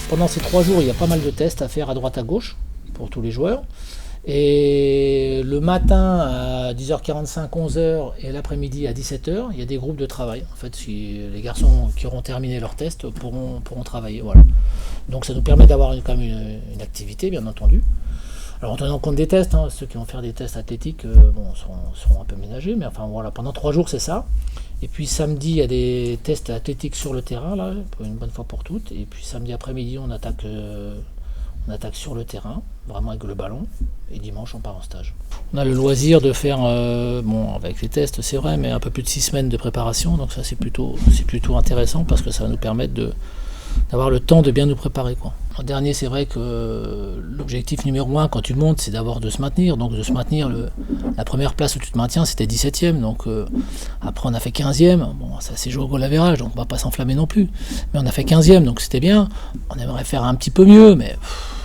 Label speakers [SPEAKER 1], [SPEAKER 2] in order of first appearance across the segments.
[SPEAKER 1] Pendant ces 3 jours, il y a pas mal de tests à faire à droite à gauche pour tous les joueurs. Et le matin à 10h45, 11h et l'après-midi à 17h, il y a des groupes de travail. En fait, si les garçons qui auront terminé leur test pourront travailler. Voilà. Donc ça nous permet d'avoir quand même une activité, bien entendu. Alors en tenant compte des tests, ceux qui vont faire des tests athlétiques seront un peu ménagés, mais enfin voilà, pendant 3 jours c'est ça. Et puis samedi, il y a des tests athlétiques sur le terrain, là, une bonne fois pour toutes. Et puis samedi après-midi, on attaque sur le terrain, vraiment avec le ballon. Et dimanche, on part en stage. On a le loisir de faire, avec les tests, c'est vrai, mais un peu plus de 6 semaines de préparation. Donc ça, c'est plutôt intéressant parce que ça va nous permettre d'avoir le temps de bien nous préparer, quoi. En dernier, c'est vrai que l'objectif numéro 1 quand tu montes, c'est d'abord de se maintenir. Donc de se maintenir, la première place où tu te maintiens, c'était 17e. Donc après, on a fait 15e. Bon, ça c'est joué au goal average, donc on va pas s'enflammer non plus. Mais on a fait 15e, donc c'était bien. On aimerait faire un petit peu mieux, mais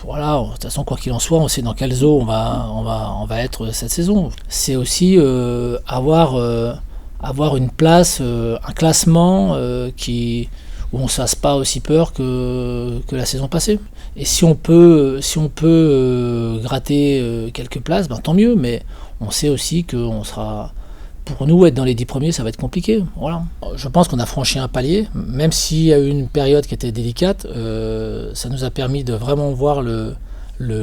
[SPEAKER 1] voilà, de toute façon, quoi qu'il en soit, on sait dans quelle zone on va être cette saison. C'est aussi avoir une place, un classement où on ne se fasse pas aussi peur que la saison passée. Et si on peut gratter quelques places, tant mieux, mais on sait aussi qu'on sera... Pour nous, être dans les 10 premiers, ça va être compliqué. Voilà. Je pense qu'on a franchi un palier, même s'il y a eu une période qui était délicate, ça nous a permis de vraiment voir le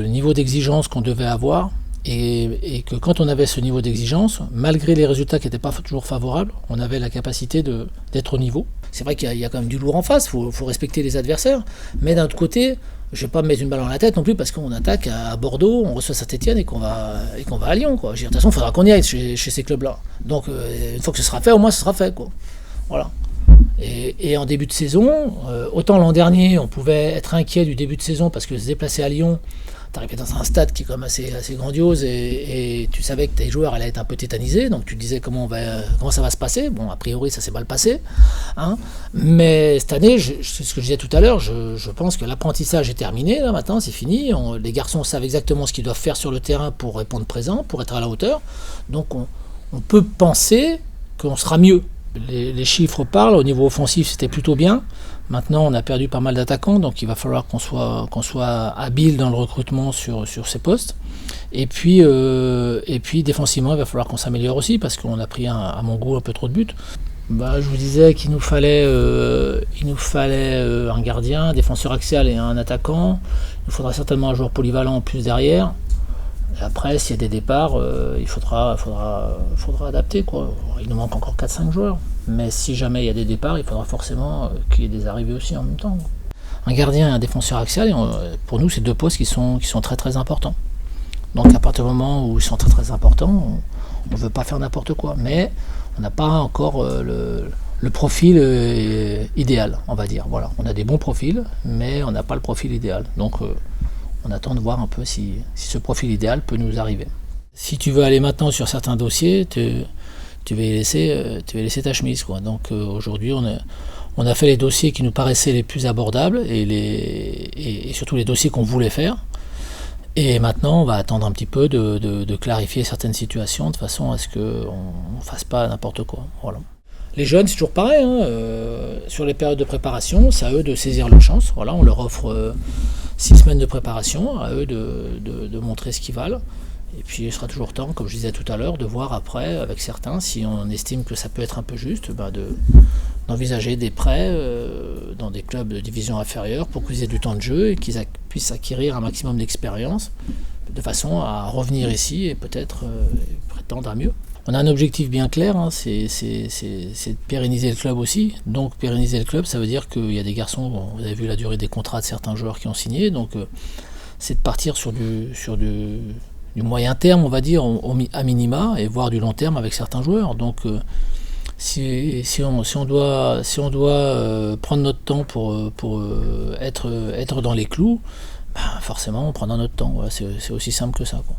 [SPEAKER 1] niveau d'exigence qu'on devait avoir, et que quand on avait ce niveau d'exigence, malgré les résultats qui n'étaient pas toujours favorables, on avait la capacité d'être au niveau. C'est vrai qu'il y a quand même du lourd en face, il faut respecter les adversaires, mais d'un autre côté, je ne vais pas me mettre une balle dans la tête non plus parce qu'on attaque à Bordeaux, on reçoit Saint-Etienne et qu'on va à Lyon, quoi. De toute façon, il faudra qu'on y aille chez ces clubs-là. Donc une fois que ce sera fait, au moins ce sera fait, quoi. Voilà. Et en début de saison, autant l'an dernier, on pouvait être inquiet du début de saison parce que se déplacer à Lyon, t'arrivais dans un stade qui est quand même assez grandiose et tu savais que tes joueurs allaient être un peu tétanisés, donc tu te disais comment ça va se passer. Bon, a priori ça s'est mal passé, mais cette année, c'est ce que je disais tout à l'heure, je pense que l'apprentissage est terminé, là maintenant c'est fini, les garçons savent exactement ce qu'ils doivent faire sur le terrain pour répondre présent, pour être à la hauteur, donc on peut penser qu'on sera mieux. Les chiffres parlent, au niveau offensif c'était plutôt bien. Maintenant on a perdu pas mal d'attaquants, donc il va falloir qu'on soit habile dans le recrutement sur ces postes. Et puis défensivement il va falloir qu'on s'améliore aussi parce qu'on a pris à mon goût un peu trop de buts. Je vous disais qu'il nous fallait un gardien, un défenseur axial et un attaquant. Il nous faudra certainement un joueur polyvalent en plus derrière. Et après, s'il y a des départs, il faudra adapter, quoi. Il nous manque encore 4-5 joueurs. Mais si jamais il y a des départs, il faudra forcément qu'il y ait des arrivées aussi en même temps. Un gardien et un défenseur axial, pour nous, c'est 2 postes qui sont très très importants. Donc à partir du moment où ils sont très très importants, on ne veut pas faire n'importe quoi. Mais on n'a pas encore le profil idéal, on va dire. Voilà. On a des bons profils, mais on n'a pas le profil idéal. Donc on attend de voir un peu si ce profil idéal peut nous arriver. Si tu veux aller maintenant sur certains dossiers, tu vas laisser ta chemise, quoi. Donc aujourd'hui, on a fait les dossiers qui nous paraissaient les plus abordables et surtout les dossiers qu'on voulait faire. Et maintenant, on va attendre un petit peu de clarifier certaines situations de façon à ce qu'on ne fasse pas n'importe quoi. Voilà. Les jeunes, c'est toujours pareil. Sur les périodes de préparation, c'est à eux de saisir leur chance. Voilà, on leur offre 6 semaines de préparation, à eux de montrer ce qu'ils valent. Et puis il sera toujours temps, comme je disais tout à l'heure, de voir après avec certains, si on estime que ça peut être un peu juste, d'envisager des prêts dans des clubs de division inférieure pour qu'ils aient du temps de jeu et qu'ils puissent acquérir un maximum d'expérience de façon à revenir ici et peut-être prétendre à mieux. On a un objectif bien clair, c'est de pérenniser le club aussi. Donc pérenniser le club, ça veut dire qu'il y a des garçons, vous avez vu la durée des contrats de certains joueurs qui ont signé, donc c'est de partir sur du moyen terme, on va dire, à minima, et voire du long terme avec certains joueurs. Donc si on doit prendre notre temps pour être dans les clous, forcément on prendra notre temps. Voilà, c'est aussi simple que ça, quoi.